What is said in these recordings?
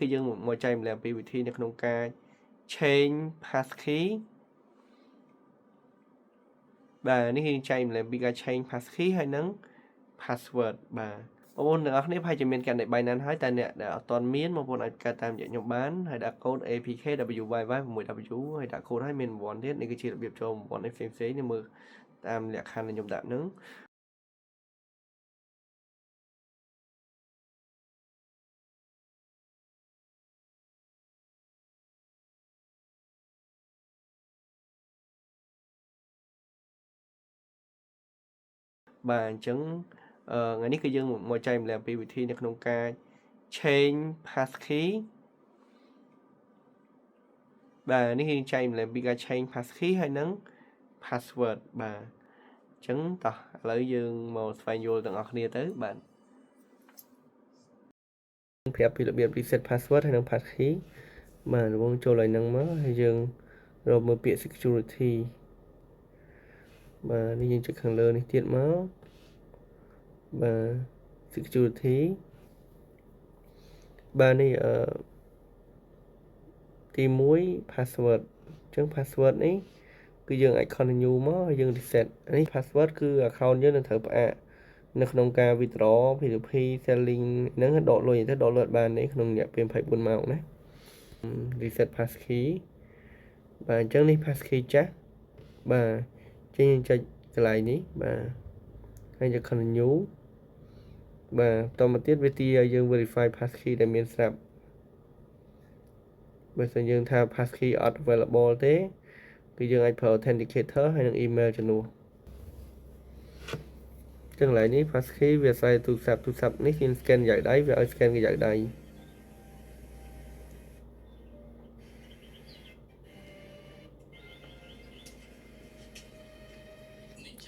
គឺយើងមកចែកម្លែកពីវិធីនៅក្នុងការ change passkey បាទនេះគឺចែកម្លែកពីការ change passkey ហើយនឹង password បាទបងប្អូនទាំងអស់គ្នាប្រហែលជាមានកាន់តែ Binance ហើយតែអ្នកដែលអត់ទាន់មានបងប្អូនអាចកើតតាមខ្ញុំបានហើយដាក់កូដ APKWYY6W ហើយដាក់កូដឲ្យមានប្រព័ន្ធទៀតនេះគឺជារបៀបចូលប្រព័ន្ធផ្សេងៗនេះមើលតាមលក្ខខណ្ឌដែលខ្ញុំដាក់ហ្នឹងបាទអញ្ចឹងថ្ងៃនេះគឺយើងមកចែកម្លែកពីវិធីនៅក្នុងការ change passkey បាទនេះគឺចែកម្លែកពីការ change passkey ហើយនឹង password បាទអញ្ចឹងតោះឥឡូវយើងមកស្វែងយល់ទាំងអស់គ្នាទៅបាទប្រាប់ពីរបៀប reset password ហើយនិង passkey បាទរងចូលឲ្យនឹងមកហើយយើងរកមើលពាក្យ security បាទនេះយើងចុចខាងលើនេះទៀតមកបាទ security បាទនេះទី1 password អញ្ចឹង password នេះគឺយើងអាច continue មកហើយយើង reset នេះ password គឺ account យើងនឹងត្រូវផ្អាកនៅក្នុងការ withdraw P2P selling ហ្នឹងដកលុយទៅដកលុយបាននេះក្នុងរយៈពេល24ម៉ោងណា reset passkey បាទអញ្ចឹងនេះ passkey ចាស់បាទចេញចុចកន្លែងនេះបាទហើយយើង continue បាទបន្តមកទៀតវាទាឲ្យយើង verify passkey ដែលមានស្រាប់បើសិនយើងថា passkey អត់ available ទេគឺយើងអាចប្រើ authenticator ហើយនឹង email ជំនួសចឹងកន្លែងនេះ passkey វាអាស្រ័យទូរស័ព្ទនេះគេ scan យ៉ាងដៃវាឲ្យ scan យ៉ាងដៃ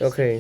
អូខេ